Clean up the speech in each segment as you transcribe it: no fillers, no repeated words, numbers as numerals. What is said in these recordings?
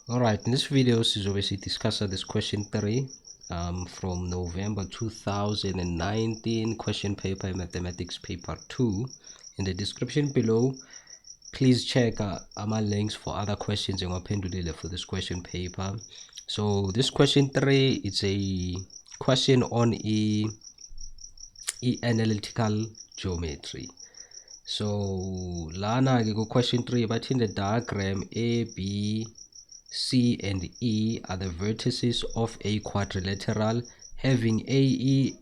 Alright, in this video is obviously discuss this question 3 from November 2019 question paper mathematics paper 2. In the description below, please check my links for other questions and for this question paper. So this question 3 is a question on analytical geometry. So lana go question 3, but in the diagram A, B, C and E are the vertices of a quadrilateral having AE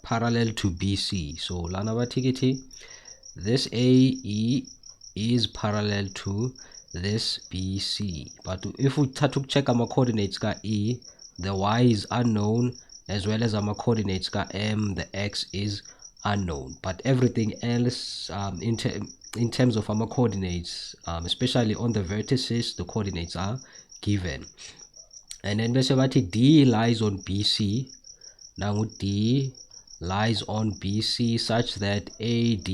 parallel to BC. So lana batikiti, this AE is parallel to this BC. But if we start to check our coordinates ka E, the Y is unknown, as well as our coordinates ka M, the X is unknown. But everything else in terms of our coordinates, especially on the vertices, the coordinates are given. And then basically D lies on BC. Now D lies on BC such that AD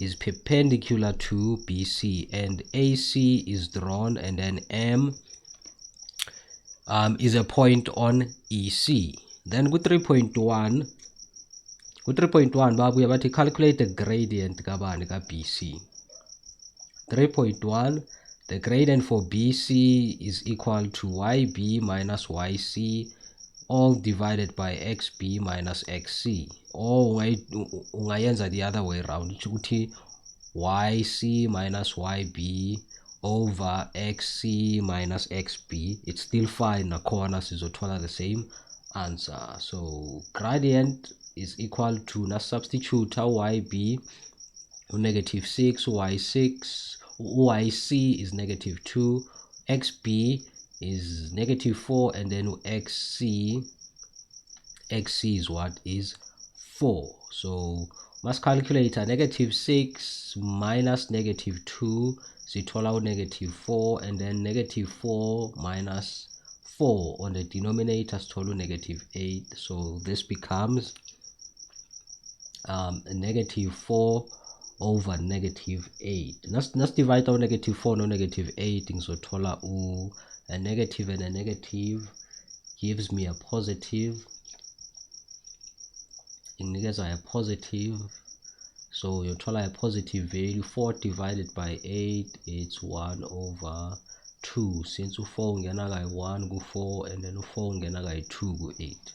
is perpendicular to BC and AC is drawn, and then M is a point on EC. Then with 3.1, we have to calculate the gradient ka BC. 3.1, the gradient for BC is equal to YB minus YC, all divided by XB minus XC. Or ungayenza the other way around, YC minus YB over XC minus XB. It's still fine, na corner sizothola the same answer. So gradient is equal to, na substitute YB negative 6, Y6, YC is negative 2, XB is negative 4, and then XC is what? Is 4. So must calculate a negative 6 minus negative 2, sithola negative 4, and then negative 4 minus 4 on the denominator, sithola negative 8. So this becomes negative 4 over negative 8. Let's divide out negative 4 no negative 8. So tola a negative and a negative gives me a positive. A positive. So you tola a positive value. 4 divided by 8, it's 1 over 2. Since 4 ngena by 1 go 4, and then 4 ngena by 2 go 8.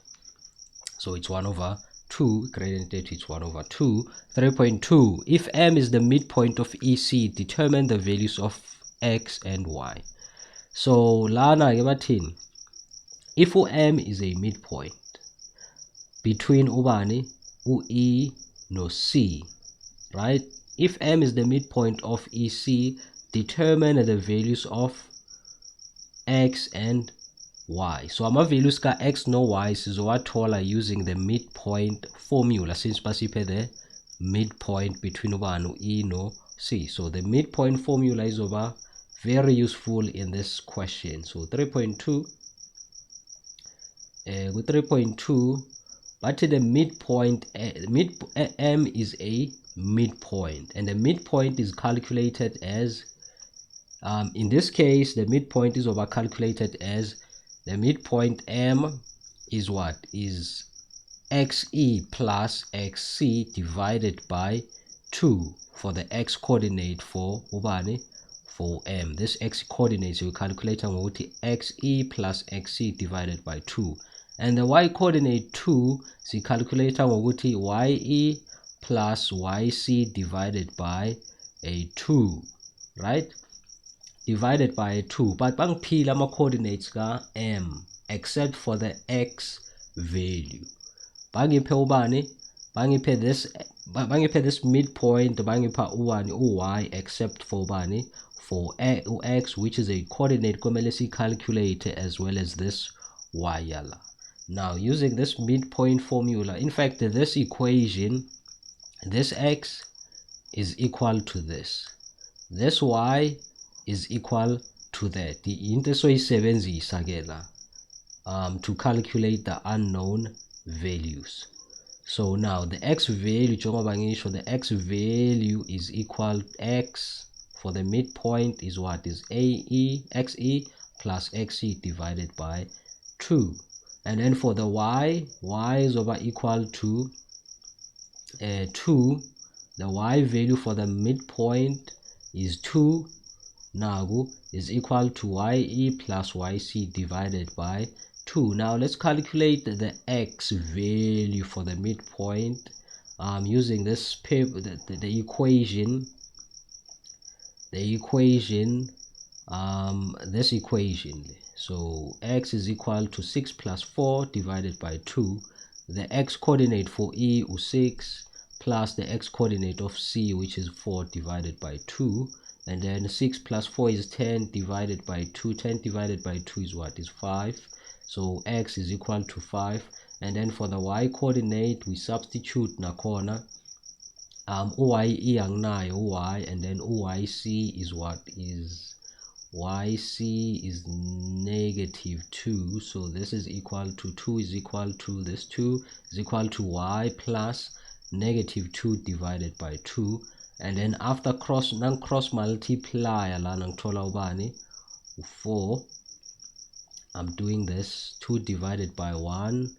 So it's 1 over 2, gradient is 1 over 2. 3.2, if M is the midpoint of EC, determine the values of X and Y. So lana ngebathini, if M is a midpoint between ubani, UE no C, right? If M is the midpoint of EC, determine the values of X and Y. So our values ka X no Y sizowathola using the midpoint formula, since basiphe the midpoint between ubani E no C. So the midpoint formula is over very useful in this question. So 3.2 with 3.2, but the midpoint M is a midpoint, and the midpoint is calculated as in this case the midpoint is over calculated as the midpoint M is what? Is XE plus XC divided by 2 for the X coordinate for ubani, for M. This X coordinates you calculate on XE plus XC divided by 2. And the Y coordinate 2 is calculate on YE plus YC divided by a 2, right? Divided by 2. But bangphila ama coordinates ka M except for the X value. Bangiphe ubani, bangiphe this midpoint, bangipha u1 uy except for ubani, for X, which is a coordinate kumele calculate, as well as this Y yala. Now using this midpoint formula, in fact this equation, this X is equal to this Y is equal to that. The into soyisebenzisa ke la to calculate the unknown values. So now the X value, the X value is equal X for the midpoint is what? Is XE plus xc divided by 2. And then for the y is over equal to 2. The y value for the midpoint is 2. Now is equal to ye plus yc divided by 2. Now let's calculate the x value for the midpoint using this paper, the equation, this equation. So x is equal to 6 plus 4 divided by 2. The x coordinate for E is 6 plus the x coordinate of C, which is 4, divided by 2. And then 6 plus 4 is 10 divided by 2. 10 divided by 2 is what? Is 5. So x is equal to 5. And then for the y coordinate, we substitute nakhona y angnayo y, and then yc is what? Is yc is negative 2. So this is equal to 2 is equal to this 2 is equal to y plus negative 2 divided by 2. And then after cross multiply la ngithola ubani 4. I'm doing this 2 divided by 1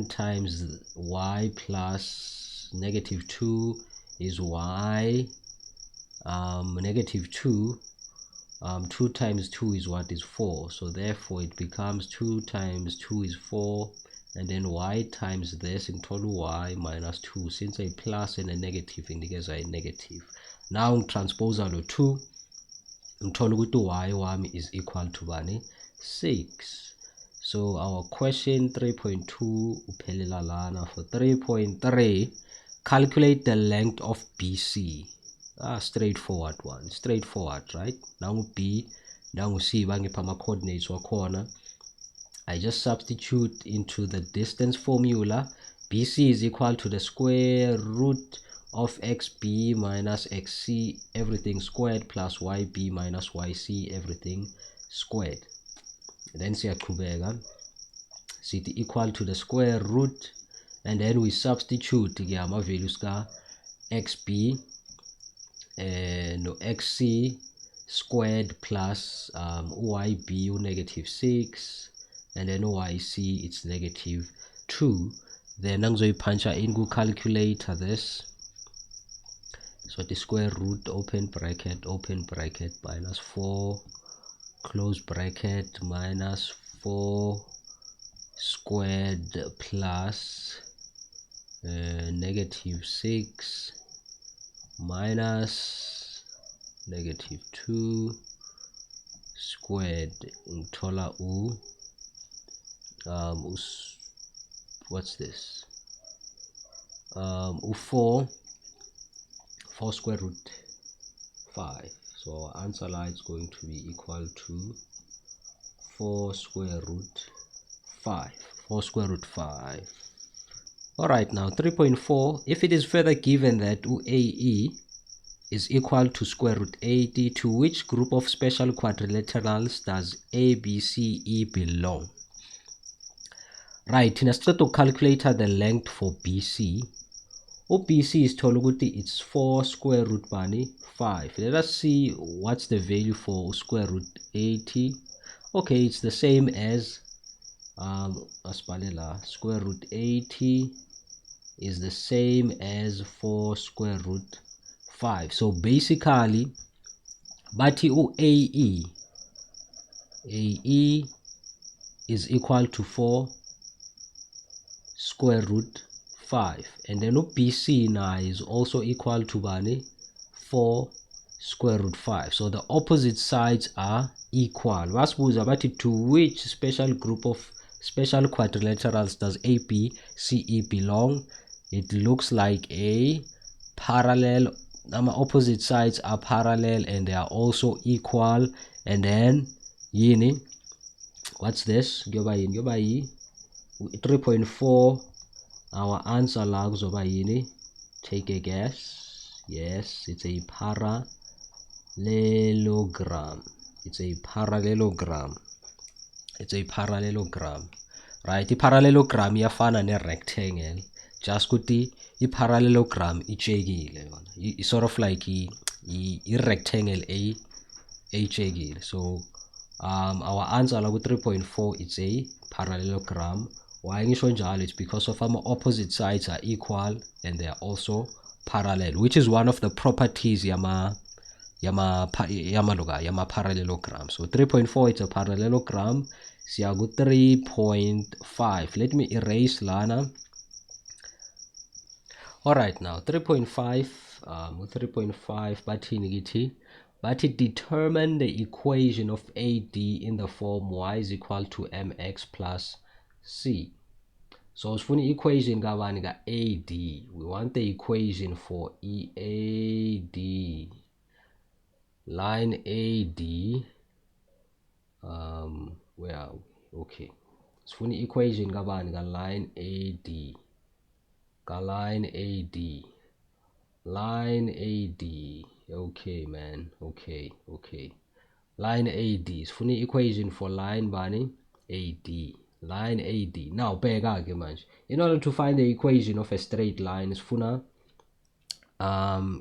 times y plus negative 2 is y, negative 2. 2 times 2 is what? Is 4. So therefore it becomes 2 times 2 is 4, and then y times this in total y minus 2. Since a plus and a negative indicates a negative. Now transpose out of 2, ngithola ukuthi y wami is equal to 6. So our question 3.2 uphelela lana. For 3.3, calculate the length of BC. Straightforward one, straightforward, right? Now B, now C bangipha ama coordinates wakhona. I just substitute into the distance formula. BC is equal to the square root of xb minus xc everything squared plus yb minus yc everything squared. Then siyaqhubeka sithi equal to the square root, and then we substitute ke ama values ka xb no xc squared plus yb negative 6, and then yc it's negative 2. Then angizoyipuncha in ku calculator this. So the square root open bracket minus 4 close bracket minus 4 squared plus negative 6 minus negative 2 squared ngithola what's this 4 square root 5. So our answer line is going to be equal to 4 square root 5. Alright, now 3.4, if it is further given that AE is equal to square root 80, to which group of special quadrilaterals does ABCE belong? Right, in a to calculate the length for BC. BC is told it's 4 square root 5. Let us see what's the value for square root 80. Okay, it's the same as square root 80 is the same as 4 square root 5. So basically, but AE is equal to 4 square root 5, and then BC now is also equal to 4 square root 5. So the opposite sides are equal. To which special group of special quadrilaterals does ABCE belong? It looks like a parallel. Opposite sides are parallel and they are also equal. And then yini, what's this? 3.4. Our answer lags over yini. Take a guess. Yes, it's a parallelogram. It's a parallelogram. Right, the parallelogram yafana ne rectangle. Just kuti the parallelogram ichegile. It's sort of like a rectangle a chegile. So our answer la ku 3.4 it's a parallelogram. Why ngisho njalo? It's because of our opposite sides are equal and they are also parallel, which is one of the properties yama parallelogram. So 3.4 it's a parallelogram. Siya ku 3.5. Let me erase lana. Alright, now 3.5 3.5 but it determine the equation of AD in the form y is equal to mx plus c. So sifuna equation kabani ka AD. We want the equation for EAD, line AD. Where are we? Okay, sifuna equation kabani ka line AD, line AD. Okay man, okay, line AD. Sifuna equation for line bani AD, line AD. Now bheka ke manje, in order to find the equation of a straight line sifuna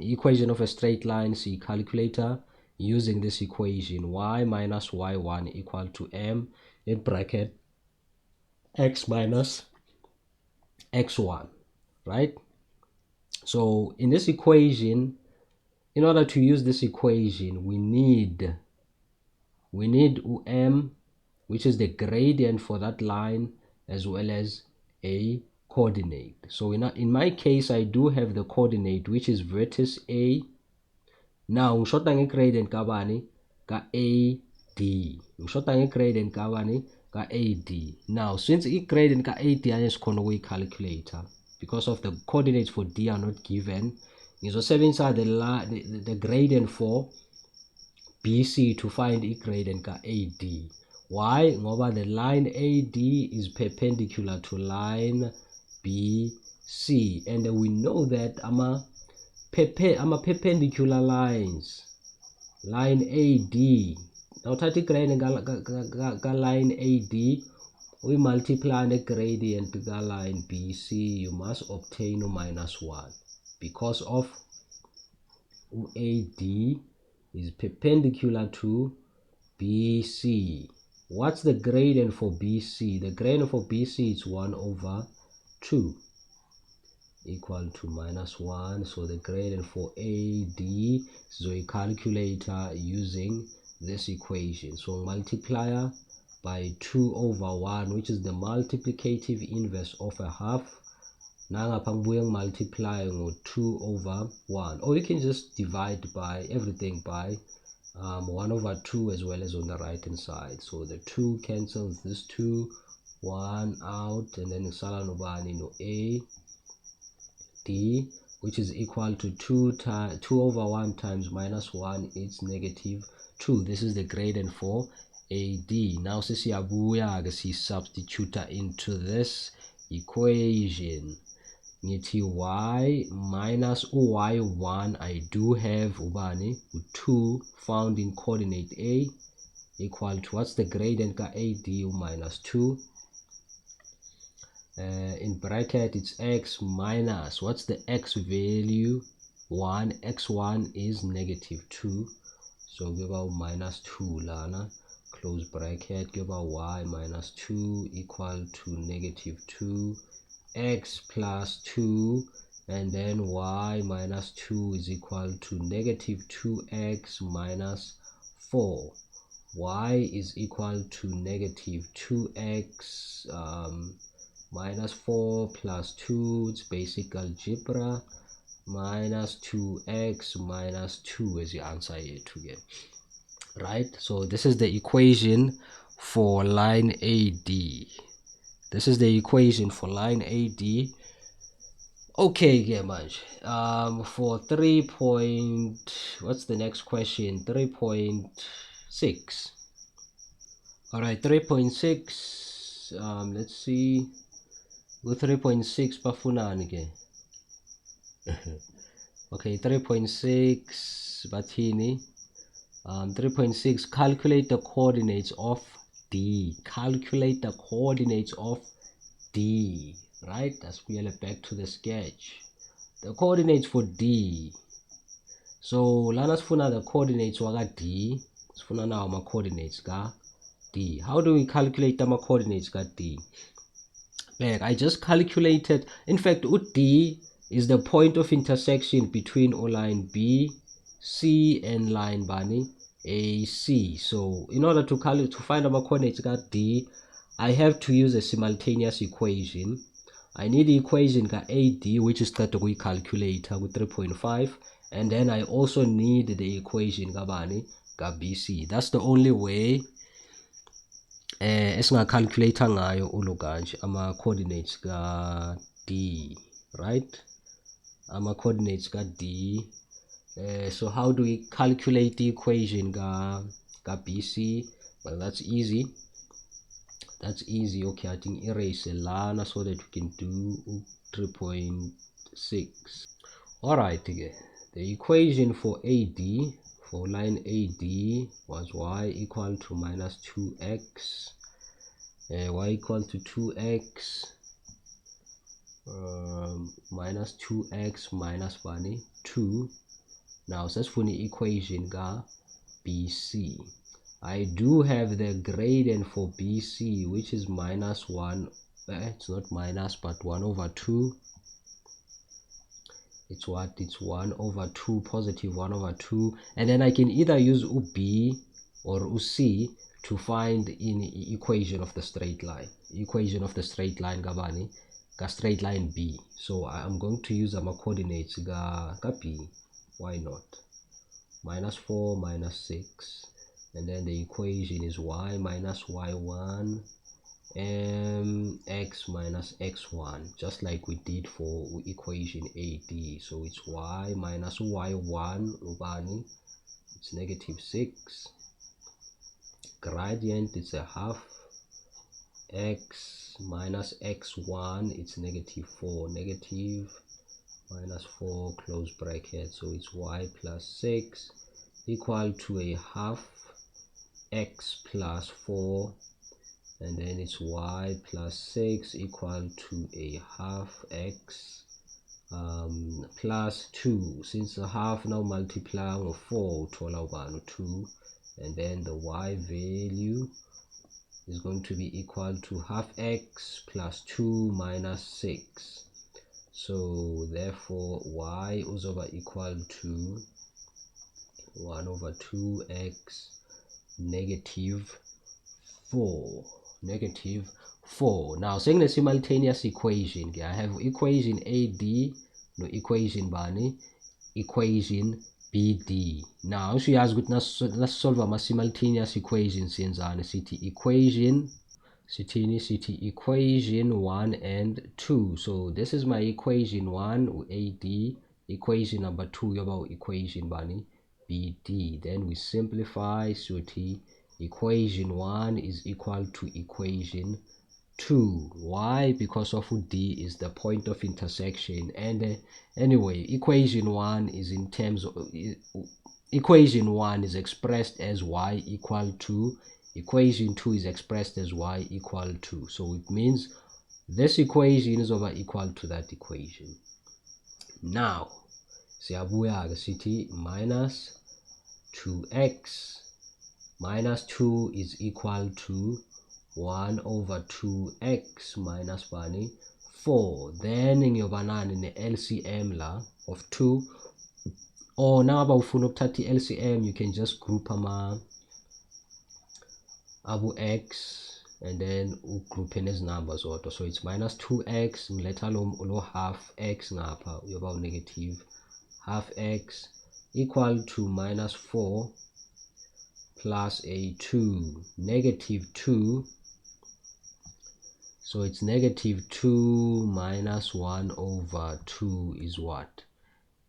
equation of a straight line, see calculator, using this equation y minus y1 equal to m in bracket x minus x1, right? So in this equation, in order to use this equation, we need m, which is the gradient for that line, as well as a coordinate. So in my case, I do have the coordinate, which is vertex A. Now ngishota nge-gradient kabani ka AD, ngishota nge-gradient kabani ka AD. Now since i-gradient ka AD ayesikhona ukuyi-calculator, because of the coordinates for D are not given, ngizosebenzisa the gradient for BC to find i-gradient ka AD. Why? Ngoba the line AD is perpendicular to line BC, and we know that perpendicular lines, line AD. Now thatha i-gradient ka line AD, we multiply the gradient ka line BC, you must obtain -1, because of AD is perpendicular to BC. What's the gradient for BC? The gradient for BC is 1/2 equal to -1. So the gradient for AD is a calculator using this equation. So multiplier by 2/1, which is the multiplicative inverse of a half. Nangapha ngibuye multiply ngo 2/1, or you can just divide by everything by 1/2 as well as on the right hand side. So the 2 cancels this 2, 1 out, and then ngisala nobani no AD, which is equal to 2/1 times -1, it's -2. This is the gradient for AD. Now sesiyabuya ke si substitute into this equation. Ngithi y minus y1, I do have ubani 2 found in coordinate A, equal to, what's the gradient ka AD? -2. In bracket it's x minus, what's the x value? 1. x1 is -2, so give out -2 lana, close bracket, give out y -2 equal to -2, x plus 2, and then y -2 is equal to -2x minus 4. Y is equal to -2x minus 4 plus 2, it's basic algebra, minus 2x minus 2 is the answer here to get, right? So this is the equation for line AD. This is the equation for line AD. Okay, yeah, much. For 3 what's the next question? 3.6. All right, 3.6. Let's see. With 3.6 bafunani again. Okay, 3.6 bathini. 3.6. Calculate the coordinates of D. Calculate the coordinates of D. Right? Let's wheel it back to the sketch. The coordinates for D. So lana sifuna the coordinates waka D. sifuna nawo ama coordinates ka D. How do we calculate ama coordinates ka D? Like I just calculated, in fact D is the point of intersection between line B, C and line bani AC. So in order to find our coordinates ka D, I have to use a simultaneous equation. I need the equation ka AD, which is that we calculate with 3.5, and then I also need the equation ka bani ka BC. That's the only way esingacalculate ngayo ulokanje ama coordinates ka D, right? Ama coordinates ka D. So how do we calculate the equation ka BC? Well, that's easy. Okay, I think erase lana so that we can do 3.6. all right, again, the equation for AD, for line AD, was y equal to minus 2x, y equal to 2x, minus 2x minus 2. Now that's for the equation ga BC. I do have the gradient for BC, which is minus 1. It's not minus, but 1 over 2. It's what? It's 1 over 2, positive 1 over 2. And then I can either use B or C to find in equation of the straight line. Equation of the straight line gabani, ga straight line B. So I'm going to use my coordinates ga B. Why not? Minus 4 minus 6. And then the equation is y minus y1 x minus x1, just like we did for equation AD. So it's y minus y1 ubani, it's negative 6. Gradient is a half, x minus x1, it's negative 4, negative minus 4 close bracket, so it's y plus 6 equal to a half x plus 4, and then it's y plus 6 equal to a half x plus 2. Since the half now multiplying of 4 to 2, and then the y value is going to be equal to half x plus 2 minus 6. So therefore y is over equal to 1 over 2x negative 4. Negative 4. Now saying the simultaneous equation, I have equation AD, no equation bani, equation BD. Now so yazi ukuthi let's solve ama simultaneous equations yenzani, sithi equation equation 1 and 2. So this is my equation 1 AD, equation number 2 yoba equation bani BD. Then we simplify, so equation 1 is equal to equation 2. Why? Because of D is the point of intersection, and anyway, equation 1 is in terms of equation 1 is expressed as y equal to, equation 2 is expressed as y equal to. So it means this equation is over equal to that equation. Now siyabuya ke sithi minus 2x minus 2 is equal to 1 over 2x minus 4. Then ngiyobanani ne LCM la of 2, or naba ufuna ukuthatha LCM, you can just group ama abu x and then ugroup in his numbers auto. So it's minus 2x ngiletha lo half x ngapha uyoba negative half x equal to minus 4 plus a 2, negative 2. So it's negative 2 minus 1 over 2 is what?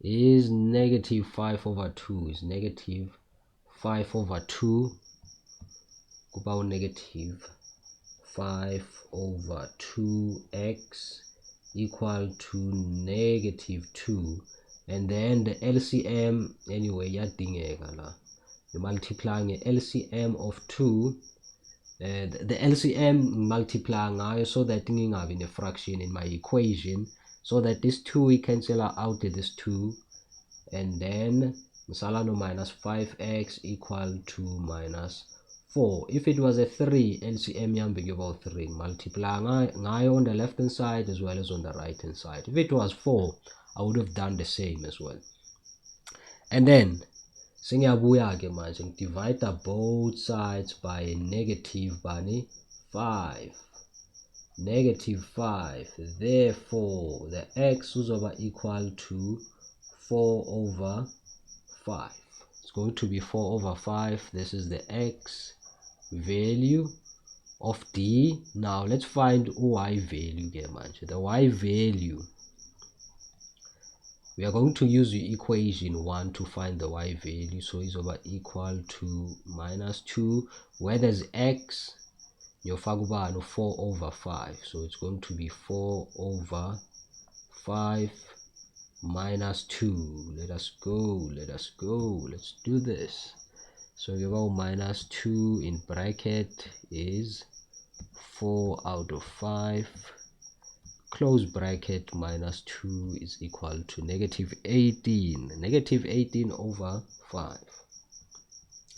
Is negative 5 over 2, is negative 5 over 2. About negative 5 over 2x equal to negative 2. And then the LCM, anyway, yadingeka la. You're multiplying LCM of 2. The LCM multiplying so that ngingabi in a fraction in my equation, so that this 2 we cancel out this 2, and then Misalano minus 5x equal to minus 4. If it was a 3, LCM yambig about 3. Multiply on the left hand side as well as on the right hand side. If it was 4, I would have done the same as well. And then singiyabuya-ke manje divide both sides by negative 5. Negative 5. Therefore, the x uzoba equal to 4 over 5. It's going to be 4 over 5. This is the x value of D. Now let's find y value here, manje. The y value, we are going to use the equation 1 to find the y value. So it's over equal to minus 2. Where there's x, your 4 over 5. So it's going to be 4 over 5 minus 2. Let us go. Let's do this. So you go minus 2 in bracket is 4 out of 5. Close bracket, minus 2 is equal to negative 18. Negative 18 over 5.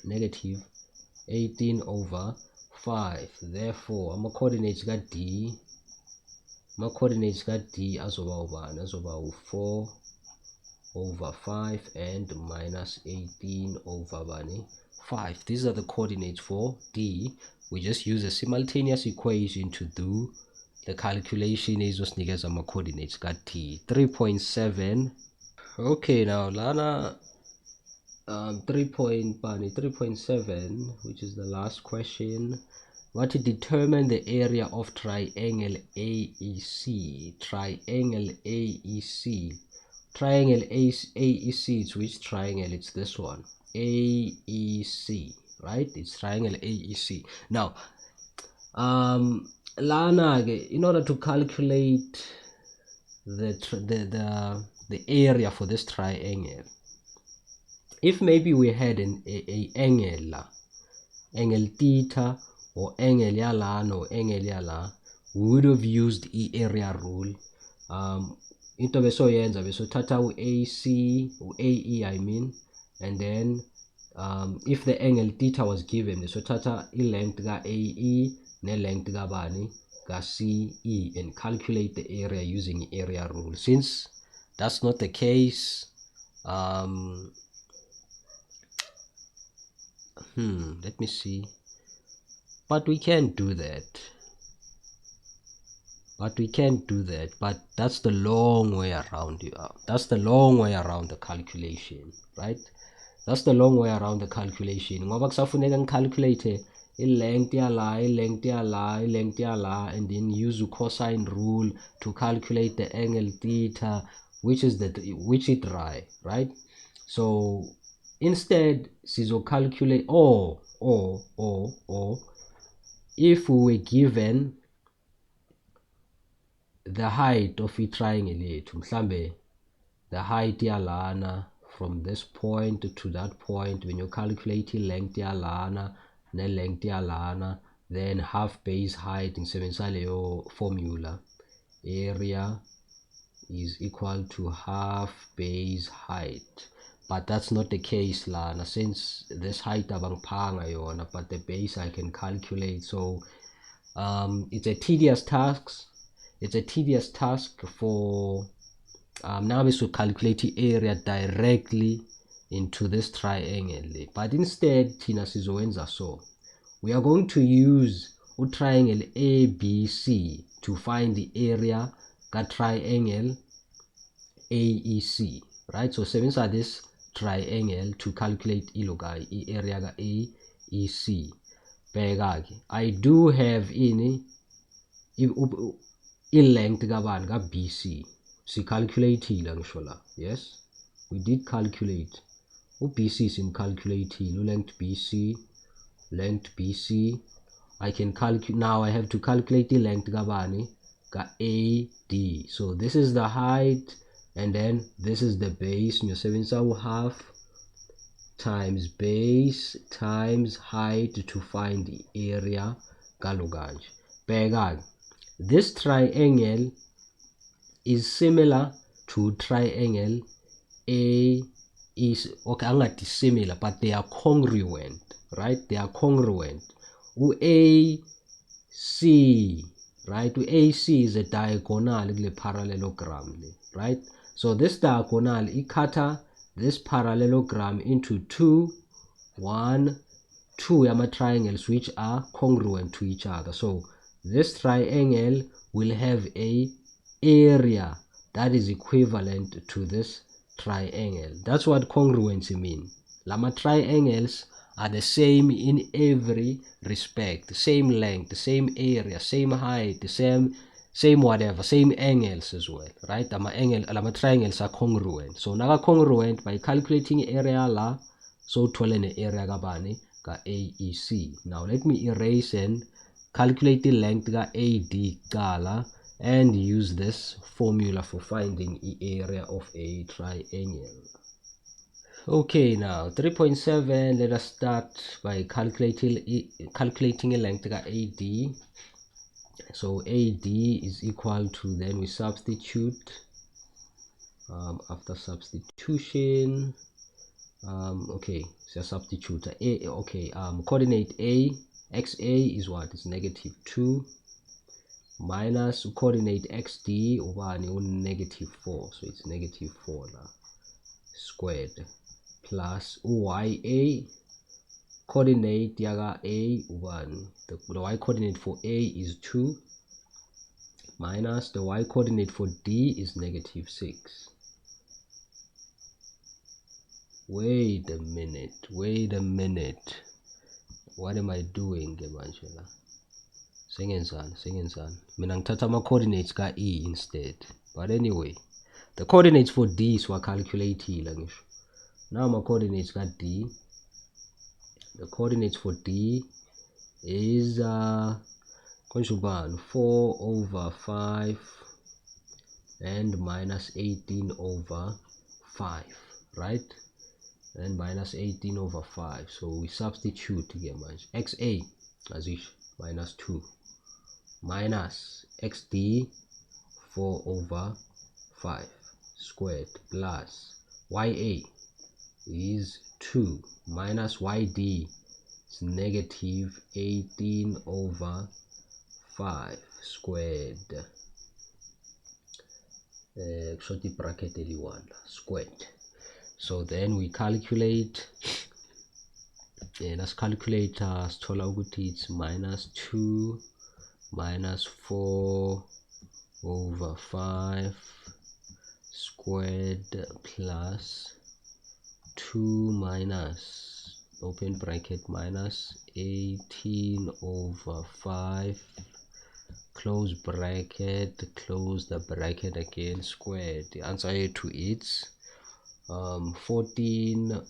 Negative 18 over 5. Therefore, I'm a coordinates got D. My coordinates got D as over 4 over 5 and minus 18 over 5. These are the coordinates for D. We just use a simultaneous equation to do the calculation. Is just niggas my coordinates got T 3.7. Okay, now Lana 3.7, which is the last question. What to determine the area of triangle AEC? Triangle AEC. Triangle AEC, it's which triangle? It's this one. AEC, right? It's triangle AEC. Now, Lana, in order to calculate the area for this triangle, if maybe we had a angle theta or angle yala or angle yala, we would have used area rule. Into besoyenza besothatha u-AC, u-AE I mean, and then if the angle theta was given, besothatha i-length ka-AE ne-length kabani ka-CE and calculate the area using area rule. Since that's not the case, let me see, but we can do that. But that's the long way around. That's the long way around the calculation, right? That's the long way around the calculation. Ngoba kusafuneka ngicalculate i-length yala, i-length yala, i-length yala, and then use the cosine rule to calculate the angle theta, which it dry, right? So instead, sizo calculate or if we were given the height of a triangle yethu, mhlambe the height yalana from this point to that point, when you calculate length yalana ne length yalana, then half base height ngisebenzisa leyo formula, area is equal to half base height. But that's not the case lana, since this height abangiphanga yona, but the base I can calculate. So it's a tedious task. It's a tedious task for now is to calculate the area directly into this triangle. But instead, Tina sizowenza so. We are going to use a triangle ABC to find the area ka triangle AEC, right? So seven are this triangle to calculate ilogai area ka AEC. Begagi, I do have in i-length kabani ka-BC si-calculate-ile ngisho la. Yes, we did calculate u-BC, sim-calculate-ile u-length BC. I can calculate now. I have to calculate the length kabani ka-AD. So this is the height and then this is the base. Ngiyosebenzisa u-half times base times height to find the area kalokanje. Bheka, this triangle is similar to triangle AEC. is okay, angathi similar, but they are congruent, right? They are congruent. AC, right? AC is a diagonal kule parallelogram, right? So this diagonal cuts this parallelogram into 2 triangles which are congruent to each other. So this triangle will have a area that is equivalent to this triangle. That's what congruency means. Lama triangles are the same in every respect, same length, same area, same height, same whatever, same angles as well, right? Lama triangles are congruent. So naga congruent by calculating area la, so thole ne area kabani ka AEC. Now let me erase and calculate the length ka AD kala and use this formula for finding the area of a triangle. Okay, now 3.7, let us start by calculating a length of AD. So AD is equal to, then we substitute, after substitution, okay, so substitute coordinate A, XA is what? Is -2 minus coordinate XD over -4, so it's -4 now, squared, plus YA coordinate yaga A 1, the Y coordinate for A is 2 minus the Y coordinate for D is -6. Wait a minute, what am I doing manje la? Sengenzani mina ngithatha ama coordinates ka E instead, but anyway the coordinates for D siwacalculate-ile ngisho. Now my coordinates got D. The coordinates for D is 4 over 5 and minus 18 over 5, right? And minus 18 over 5. So we substitute here, XA as is minus 2 minus XD 4 over 5 squared plus YA is 2 minus YD is -18 over 5 squared, short bracket 81 squared. So then we calculate, let's calculate sithola ukuthi it's -2 minus 4 over 5 squared plus 2 minus open bracket minus 18 over 5 close bracket, close the bracket again, squared. The answer here to it's 14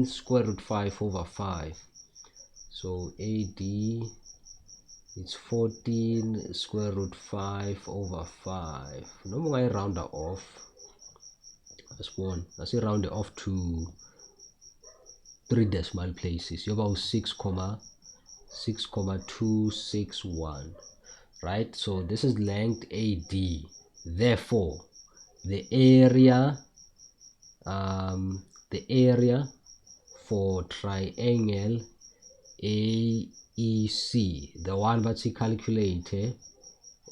square root 5 over 5. So AD it's 14 square root 5 over 5. No, I round that off. I say round it off to 3 decimal places. You're about 6,261, right? So this is length AD. Therefore, the area for triangle AEC, the one that you calculate,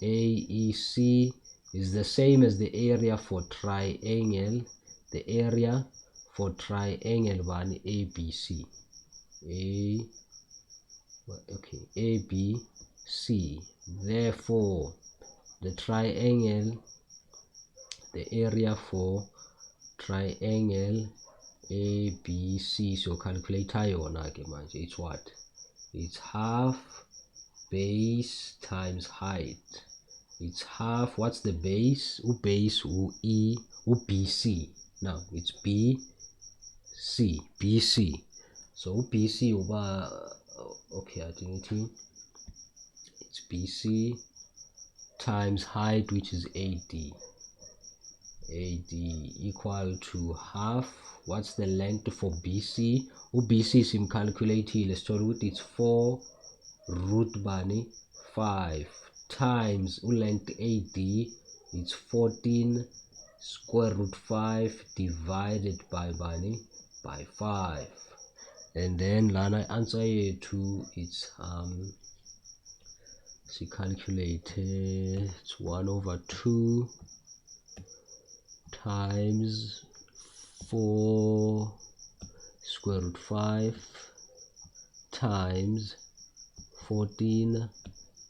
AEC is the same as the area for triangle, one ABC. ABC. Therefore, the area for triangle ABC, so calculate yona ke manje, it's what? It's half base times height. It's half, what's the base? Base BC. Now it's BC. So BC over, okay, I think it's BC times height, which is AD. AD equal to half. What's the length for BC? BC is in calculating. Let's start with it's 4 root 5 times length AD. It's 14 square root 5 divided by 5. And then lana answer here to it's she calculated it's 1/2 times 4 square root 5 times 14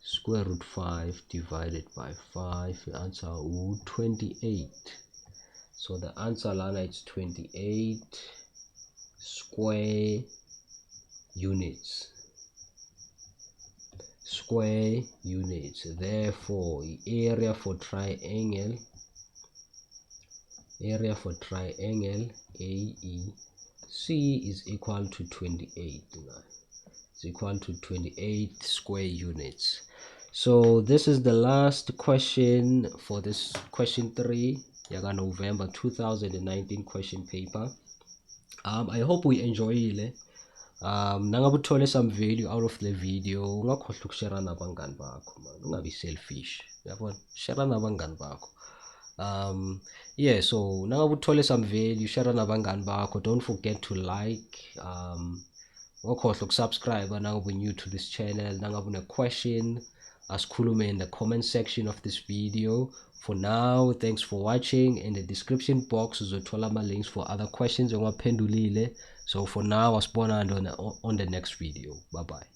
square root 5 divided by 5. The answer is 28. So the answer lana is 28 square units. Therefore area for triangle AEC is equal to 28. It's equal to 28 square units. So this is the last question for this question 3 yaga November 2019 question paper. I hope we enjoy it. Nangabe uthole some value out of the video, ungakhohlwa ukushare nabangani bakho man, ungabi selfish, yabona, share nabangani bakho. Yeah, so nangabe uthole some value, share nabangani bakho. Don't forget to like, ungakhohlwa ukusubscribe nangabe new to this channel. Nangabe une question, asikhulume in the comment section of this video. For now, thanks for watching. In the description box uzothola ama links for other questions ongaphendulile. So for now, asibonane on the next video. Bye bye.